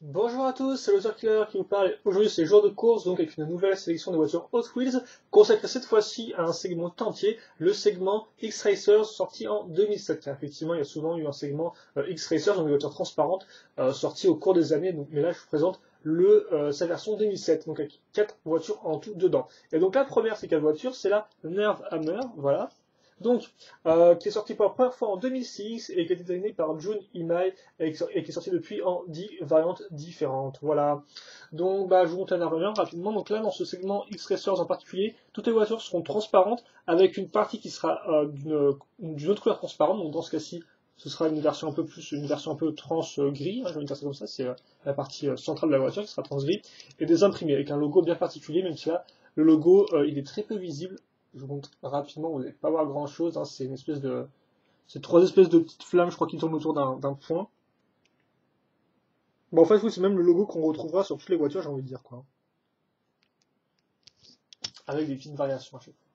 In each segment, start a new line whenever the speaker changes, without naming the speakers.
Bonjour à tous, c'est le Killer qui vous parle. Aujourd'hui c'est jour de course, donc avec une nouvelle sélection de voitures Hot Wheels, consacrée cette fois-ci à un segment entier, le segment X-Racers, sorti en 2007. Car effectivement, il y a souvent eu un segment X-Racers, donc des voitures transparentes, sorties au cours des années. Donc, mais là, je vous présente sa version 2007, donc avec 4 voitures en tout dedans. Et donc la première, ces 4 voitures, c'est la Nerve Hammer, voilà. Donc, qui est sorti pour la première fois en 2006 et qui a été designée par Jun Imai et qui est sorti depuis en 10 variantes différentes. Voilà. Donc, je vous montre la dernière rapidement. Donc là, dans ce segment X-Racers en particulier, toutes les voitures seront transparentes avec une partie qui sera d'une autre couleur transparente. Donc dans ce cas-ci, ce sera une version un peu trans gris, hein, je vais dire ça comme ça, c'est la partie centrale de la voiture qui sera trans gris, et des imprimés avec un logo bien particulier, même si là, le logo, il est très peu visible. Je vous montre rapidement, vous n'allez pas voir grand chose, hein, c'est trois espèces de petites flammes, je crois, qui tournent autour d'un point. Bon, en fait, oui, c'est même le logo qu'on retrouvera sur toutes les voitures, j'ai envie de dire, quoi. Avec des petites variations à chaque fois.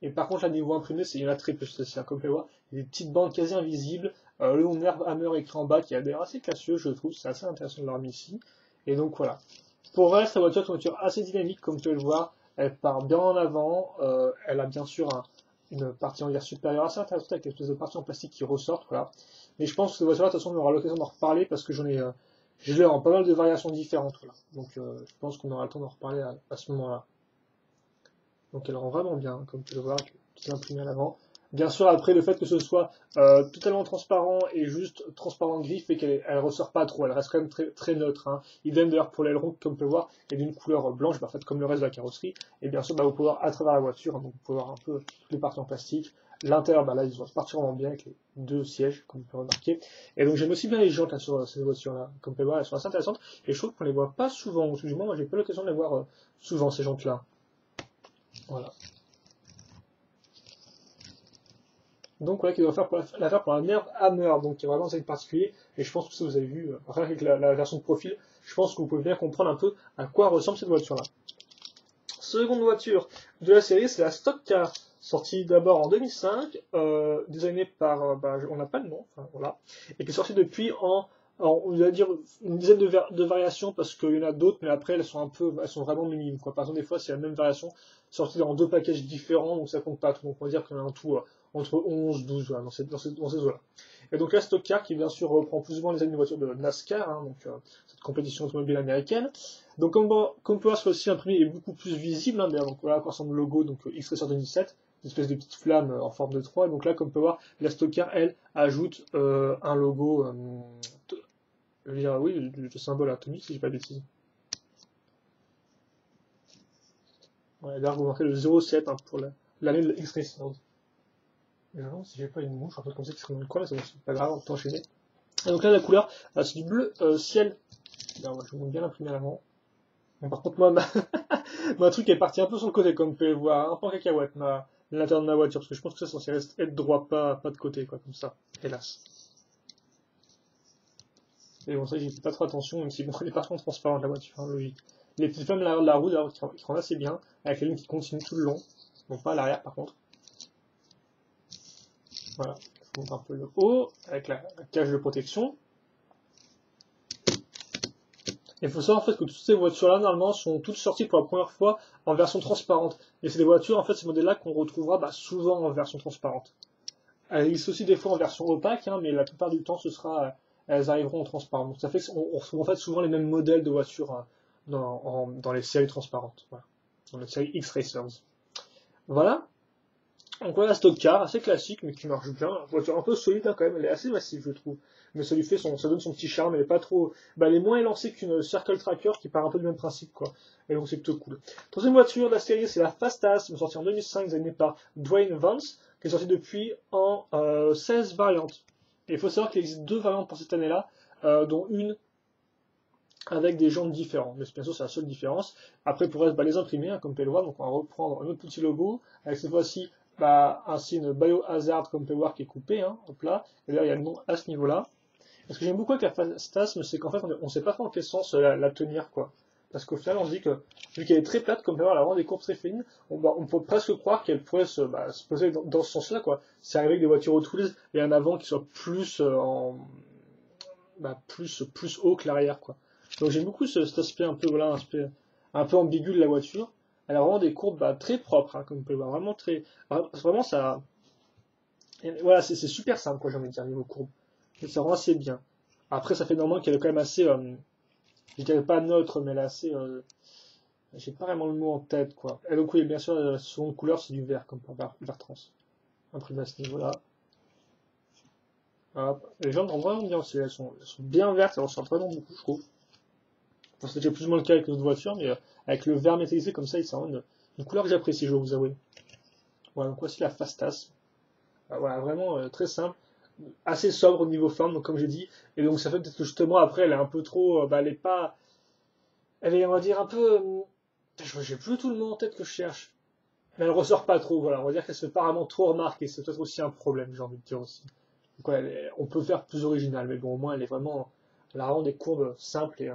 Et par contre, là, niveau imprimé, il y en a très peu, c'est comme vous pouvez voir. Il y a des petites bandes quasi invisibles. Le nom Nerve Hammer écrit en bas, qui a d'ailleurs assez classieux, je trouve. C'est assez intéressant de l'avoir mis ici. Et donc, voilà. Pour le reste, la voiture est une voiture assez dynamique, comme vous pouvez le voir. Elle part bien en avant. Elle a bien sûr une partie en arrière supérieure assez intéressante, avec une espèce de partie en plastique qui ressortent, voilà. Mais je pense que cette voiture-là, de toute façon, on aura l'occasion d'en reparler, parce que je l'ai en pas mal de variations différentes, voilà. Donc, je pense qu'on aura le temps d'en reparler à ce moment-là. Donc elle rend vraiment bien, comme tu le vois, tout est imprimé à l'avant. Bien sûr, après, le fait que ce soit totalement transparent et juste transparent gris fait qu'elle elle ressort pas trop, elle reste quand même très, très neutre. Hein. Idem d'ailleurs pour l'aileron, comme on peut voir, est d'une couleur blanche, parfaite comme le reste de la carrosserie. Et bien sûr, vous pouvez voir à travers la voiture, hein, donc vous pouvez voir un peu toutes les parties en plastique. L'intérieur, là, ils sont particulièrement bien avec les deux sièges, comme vous pouvez remarquer. Et donc j'aime aussi bien les jantes là, sur ces voitures-là, comme vous pouvez voir, elles sont assez intéressantes. Et je trouve qu'on les voit pas souvent, ou du moins, moi j'ai pas l'occasion de les voir souvent, ces jantes-là. Voilà. Donc voilà, qu'il doit faire l'affaire pour la Nerve Hammer, donc qui est vraiment un particulier, et je pense que ça vous avez vu, rien avec la version de profil, je pense que vous pouvez bien comprendre un peu à quoi ressemble cette voiture-là. Seconde voiture de la série, c'est la Stock Car, sortie d'abord en 2005, designée par, on n'a pas le nom, enfin, voilà, et qui est sortie depuis on va dire une dizaine de variations parce qu'il y en a d'autres, mais après elles sont vraiment minimes, quoi. Par exemple, des fois c'est la même variation sortie dans deux packages différents, donc ça compte pas tout. Donc on va dire qu'il y en a un tout entre 11, 12, voilà, dans ces eaux-là. Et donc la Stock Car qui bien sûr reprend plus ou moins les années de voitures de NASCAR, hein, donc cette compétition automobile américaine. Donc comme on peut voir, ce aussi imprimé est beaucoup plus visible, hein, donc voilà à quoi ressemble le logo, donc X-Racer 2007, une espèce de petite flamme en forme de 3. Donc là, comme on peut voir, la Stock Car, elle, ajoute un logo, je veux dire, oui, le symbole atomique, si je dis pas de bêtises. Ouais, là, vous marquez le 07 hein, pour l'année de X-Racers. Je me demande si j'ai pas une mouche, un peu comme ça qui serait dans le coin, mais c'est pas grave, on peut enchaîner. Et donc là, la couleur, c'est du bleu ciel. Là, je vous montre bien l'imprimé à l'avant. Bon, par contre, moi, ma truc est parti un peu sur le côté, comme vous pouvez le voir, un peu en cacahuète, l'intérieur de ma voiture, parce que je pense que ça c'est censé être droit, pas de côté, quoi, comme ça, hélas. Et bon, ça, j'y fais pas trop attention, même si bon, elle est par contre transparente la voiture, hein, logique. Les petites flammes de la roue, d'ailleurs, qui rendent assez bien, avec les lignes qui continuent tout le long, donc pas à l'arrière par contre. Voilà, je vous montre un peu le haut, avec la cage de protection. Il faut savoir en fait que toutes ces voitures-là, normalement, sont toutes sorties pour la première fois en version transparente. Et c'est des voitures, en fait, ces modèles-là qu'on retrouvera souvent en version transparente. Elles existent aussi des fois en version opaque, hein, mais la plupart du temps, elles arriveront en transparent. Donc ça fait qu'on retrouve en fait souvent les mêmes modèles de voitures hein, dans les séries transparentes, voilà. Dans les séries X-Racers. Voilà. Donc voilà, stock car, assez classique, mais qui marche bien. Une voiture un peu solide hein, quand même, elle est assez massive, je trouve. Mais ça donne son petit charme, elle est pas trop. Elle est moins élancée qu'une Circle Tracker qui part un peu du même principe, quoi. Et donc c'est plutôt cool. Troisième voiture de la série, c'est la Fastas, sortie en 2005, designée par Dwayne Vance, qui est sortie depuis en 16 variantes. Et il faut savoir qu'il existe deux variantes pour cette année-là, dont une avec des jantes différents. Mais bien sûr, c'est la seule différence. Après, pour reste, les imprimer, hein, comme vous pouvez le voir. Donc, on va reprendre un autre petit logo, avec cette fois-ci un signe Biohazard, comme vous pouvez voir, qui est coupé, hein, hop là. Et là, il y a le nom à ce niveau-là. Et ce que j'aime beaucoup avec la Fastasme, c'est qu'en fait, on ne sait pas trop en quel sens la tenir, quoi. Parce qu'au final, on se dit que, vu qu'elle est très plate, comme vous pouvez voir, elle a vraiment des courbes très fines, on peut presque croire qu'elle pourrait se poser dans ce sens-là, quoi. C'est arrivé avec des voitures Hot Wheels et un avant qui soit plus, plus haut que l'arrière, quoi. Donc j'aime beaucoup cet aspect un peu, voilà, un peu ambigu de la voiture. Elle a vraiment des courbes bah, très propres, hein, comme vous pouvez voir, vraiment très, vraiment ça, et voilà, c'est super simple, quoi, j'ai envie de dire, niveau courbe. Et ça rend assez bien. Après, ça fait normalement qu'elle est quand même assez, je dirais pas neutre, mais elle est assez, j'ai pas vraiment le mot en tête, quoi. Et donc, oui, bien sûr, la seconde couleur, c'est du vert, comme par vert trans. Imprimé à ce niveau-là. Hop. Les jambes sont vraiment bien aussi, elles sont bien vertes, elles ressortent vraiment beaucoup, je trouve. Enfin, c'était plus ou moins le cas avec les autres voitures, mais avec le vert métallisé comme ça, c'est vraiment une couleur que j'apprécie, je vais vous avouer. Voilà, donc voici la Fastas. Voilà, vraiment très simple, assez sobre au niveau forme, donc comme j'ai dit, et donc ça fait peut-être que justement après elle est un peu trop, bah, elle est pas, elle est on va dire un peu, j'ai plus tout le mot en tête que je cherche, mais elle ressort pas trop, voilà, on va dire qu'elle se fait pas vraiment trop remarquer, c'est peut-être aussi un problème, j'ai envie de dire aussi. Donc, ouais, on peut faire plus original, mais bon au moins elle est vraiment, elle a vraiment des courbes simples et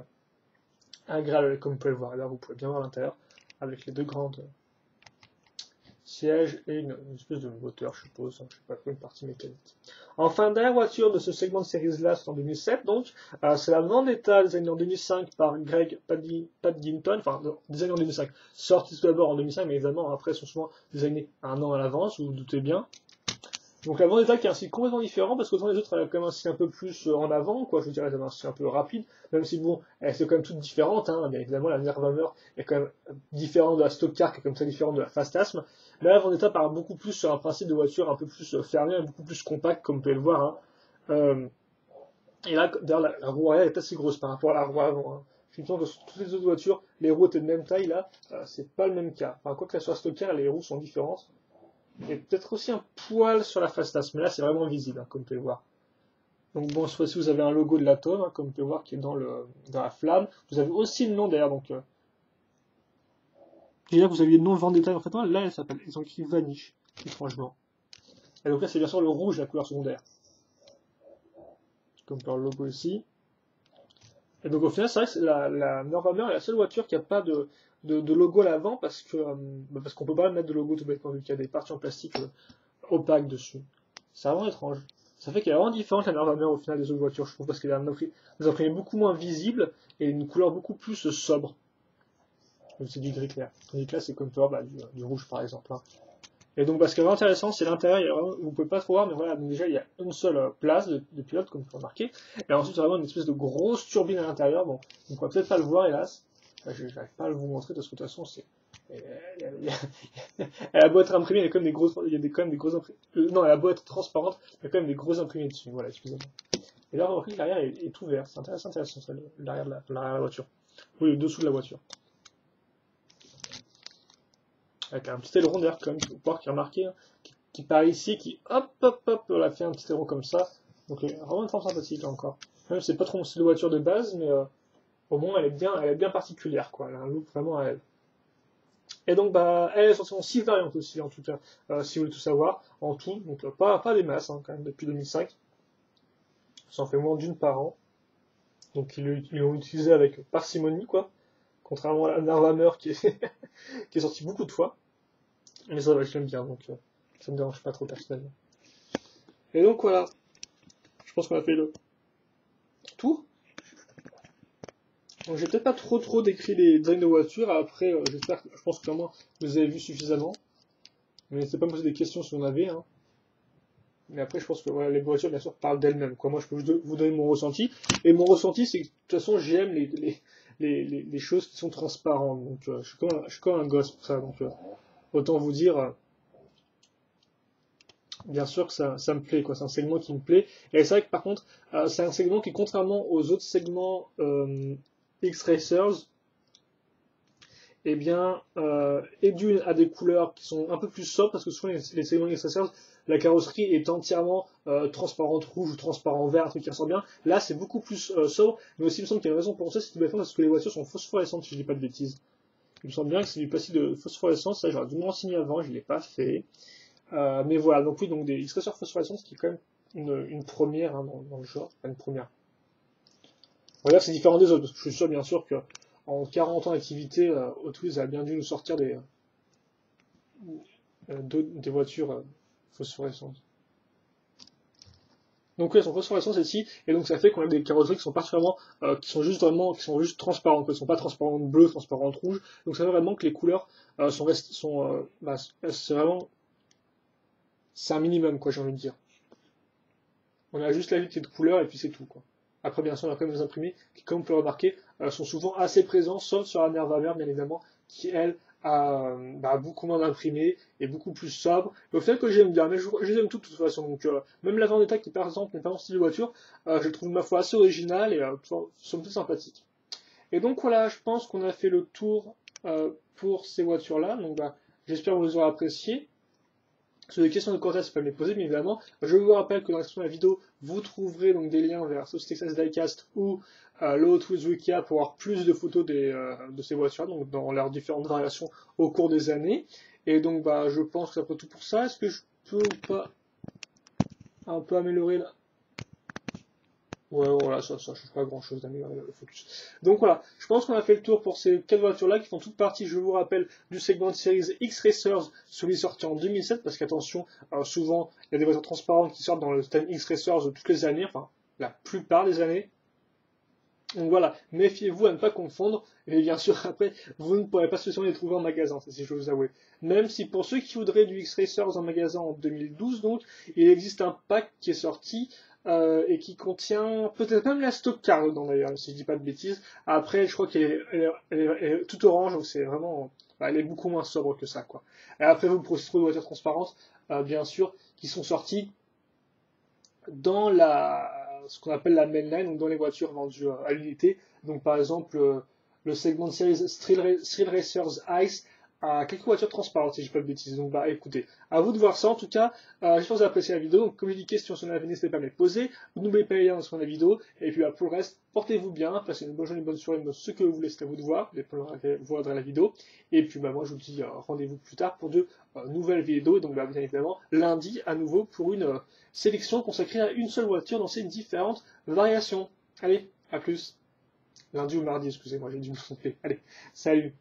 agréables comme vous pouvez le voir. Et là vous pouvez bien voir l'intérieur avec les deux grandes siège et une espèce de moteur, je suppose, hein, je sais pas quoi, une partie mécanique. Enfin, dernière voiture de ce segment de Series-là, c'est en 2007, donc, c'est la Vendetta, designée en 2005 par Greg Paddington, enfin, designée en 2005, sortie tout d'abord en 2005, mais évidemment, après, sont souvent designés un an à l'avance, vous vous doutez bien. Donc la Vendetta qui est un style complètement différent parce qu'autant les autres elle a quand même un style un peu plus en avant, quoi, je dirais, elle a un style un peu rapide, même si bon, elles sont quand même toutes différentes, hein, bien évidemment la Nervhammer est quand même différente de la Stock Car qui est comme ça différente de la Fastasm, mais la Vendetta part beaucoup plus sur un principe de voiture un peu plus fermé, beaucoup plus compact comme vous pouvez le voir, hein. Et là, d'ailleurs la roue arrière est assez grosse par rapport à la roue avant, hein. Je me sens que sur toutes les autres voitures, les roues étaient de même taille, là, c'est pas le même cas. Enfin, quoi que sur la Stock Car, les roues sont différentes. Et peut-être aussi un poil sur la Fastas, mais là c'est vraiment visible, hein, comme vous pouvez le voir. Donc bon, cette fois-ci vous avez un logo de l'atome, hein, comme vous pouvez voir, qui est dans la flamme. Vous avez aussi le nom d'ailleurs, donc je dirais que vous aviez le nom Vendetta, en fait, là ils ont écrit Vanish, étrangement. Et donc là c'est bien sûr le rouge, la couleur secondaire. Comme par le logo ici. Et donc au final, c'est vrai que la Nervhammer est la seule voiture qui n'a pas de logo à l'avant parce qu'on peut pas mettre de logo tout bêtement vu qu'il y a des parties en plastique opaques dessus. C'est vraiment étrange. Ça fait qu'elle est vraiment différente la Nervhammer au final des autres voitures, je trouve, parce qu'elle a des imprimés beaucoup moins visibles et une couleur beaucoup plus sobre. C'est du gris clair. Tandis que là, c'est comme tu vois, bah, du rouge par exemple, hein. Et donc, bah, ce qui est vraiment intéressant, c'est l'intérieur. Vous pouvez pas trop voir, mais voilà, donc déjà, il y a une seule place de pilote, comme vous pouvez remarquer. Et ensuite, il y a vraiment une espèce de grosse turbine à l'intérieur. Bon, on ne pourra peut-être pas le voir, hélas. Je n'arrive pas à vous montrer, parce que de toute façon, elle a beau être imprimée, il y a quand même des grosses, il y a quand même des grosses imprimés. Non, elle a beau être transparente, il y a quand même des gros imprimés dessus. Voilà, excusez-moi. Et là, remarquez que l'arrière est ouvert. C'est intéressant, ça, l'arrière de la voiture. Oui, le dessous de la voiture. Avec un petit aileron d'ailleurs, comme vous pouvez voir, qui est remarqué, hein, qui part ici, qui hop, hop, hop, on a fait un petit aileron comme ça. Donc, vraiment une forme sympathique, là encore. Même si c'est pas trop mon style de voiture de base, mais au moins, elle est bien particulière, quoi. Elle a un look vraiment à elle. Et donc, bah, elle est sortie en 6 variantes aussi, en tout cas, si vous voulez tout savoir, en tout. Donc, pas des masses, hein, quand même, depuis 2005. Ça en fait moins d'une par an. Donc, ils l'ont utilisé avec parcimonie, quoi. Contrairement à la Nervhammer qui est sortie beaucoup de fois. Mais ça va, je l'aime bien, donc ça me dérange pas trop personnellement. Et donc voilà, je pense qu'on a fait le tour. Donc j'ai peut-être pas trop décrit les designs de voitures, après je pense que moi vous avez vu suffisamment. Mais n'hésitez pas à me poser des questions si vous en avez, hein. Mais après je pense que voilà, les voitures bien sûr parlent d'elles-mêmes, quoi. Moi je peux vous donner mon ressenti. Et mon ressenti c'est que de toute façon j'aime les choses qui sont transparentes. Donc je suis comme un gosse pour ça. Donc autant vous dire, bien sûr que ça me plaît, quoi. C'est un segment qui me plaît. Et c'est vrai que par contre, c'est un segment qui, contrairement aux autres segments X-Racers, eh bien, est dû à des couleurs qui sont un peu plus sobres, parce que souvent les segments X-Racers, la carrosserie est entièrement transparente rouge ou transparent vert, un truc qui ressort bien. Là, c'est beaucoup plus sobre, mais aussi il me semble qu'il y a une raison pour ça, c'est tout bêtement parce que les voitures sont phosphorescentes, si je dis pas de bêtises. Il me semble bien que c'est du plastique de phosphorescence, ça j'aurais dû me renseigner avant, je l'ai pas fait. Mais voilà, donc oui, donc des X-Racers phosphorescentes, ce qui est quand même une première, hein, dans le genre, pas une première. On va dire que c'est différent des autres, parce que je suis sûr bien sûr que en 40 ans d'activité, Hot Wheels a bien dû nous sortir des voitures phosphorescentes. Donc elles sont phosphorescentes celles-ci, et donc ça fait qu'on a des carrosseries qui sont particulièrement, qui sont juste transparentes, qui ne sont pas transparentes bleues, transparentes rouges. Donc ça fait vraiment que les couleurs c'est vraiment, c'est un minimum quoi, j'ai envie de dire. On a juste la vitesse de couleur et puis c'est tout quoi. Après bien sûr on a quand même des imprimés qui, comme vous pouvez le remarquer, sont souvent assez présents, sauf sur la Nervamère bien évidemment, qui elle a beaucoup moins d'imprimés et beaucoup plus sobre. Et au final que j'aime bien, mais je les aime toutes de toute façon. Donc même la Vendetta qui par exemple n'est pas mon style de voiture, je trouve ma foi assez originale et somme toute sympathique. Et donc voilà, je pense qu'on a fait le tour pour ces voitures-là. Donc j'espère que vous aurez apprécié. Sur les questions de commentaires, c'est pas me les poser, bien évidemment. Je vous rappelle que dans la description de la vidéo, vous trouverez donc des liens vers Sauce Texas Diecast ou le Hot Wheels Wiki pour avoir plus de photos de ces voitures, donc dans leurs différentes variations au cours des années. Et donc, je pense que c'est un peu tout pour ça. Est-ce que je peux ou pas un peu améliorer là? Ouais, voilà, ça change pas grand chose d'améliorer le focus. Donc voilà, je pense qu'on a fait le tour pour ces 4 voitures-là qui font toute partie, je vous rappelle, du segment de Series X Racers, celui sorti en 2007, parce qu'attention, souvent, il y a des voitures transparentes qui sortent dans le thème X Racers de toutes les années, enfin, la plupart des années. Donc voilà, méfiez-vous à ne pas confondre, et bien sûr, après, vous ne pourrez pas spécialement les trouver en magasin, si je veux vous avouer. Même si pour ceux qui voudraient du X Racers en magasin en 2012, donc, il existe un pack qui est sorti, et qui contient peut-être même la stock car dedans d'ailleurs, si je dis pas de bêtises. Après, je crois qu'elle est toute orange, donc c'est vraiment, elle est beaucoup moins sobre que ça, quoi. Et après, vous pourrez trouver des voitures transparentes, bien sûr, qui sont sorties dans ce qu'on appelle la mainline, donc dans les voitures vendues à l'unité. Donc par exemple, le segment de série Thrill Racers Ice à quelques voitures transparentes, si je ne dis pas de bêtises. Donc écoutez, à vous de voir ça. En tout cas, j'espère que vous avez apprécié la vidéo. Donc comme je dis, questions sur la vidéo, n'hésitez pas à me les poser. N'oubliez pas les liens dans la vidéo. Et puis pour le reste, portez-vous bien, passez une bonne journée, une bonne soirée, ce que vous voulez, c'est à vous de voir. Vous regarderez la vidéo. Et puis moi je vous dis rendez-vous plus tard pour de nouvelles vidéos. Donc bien évidemment, lundi à nouveau pour une sélection consacrée à une seule voiture dans ses différentes variations. Allez, à plus. Lundi ou mardi, excusez-moi, j'ai dû me tromper. Allez, salut.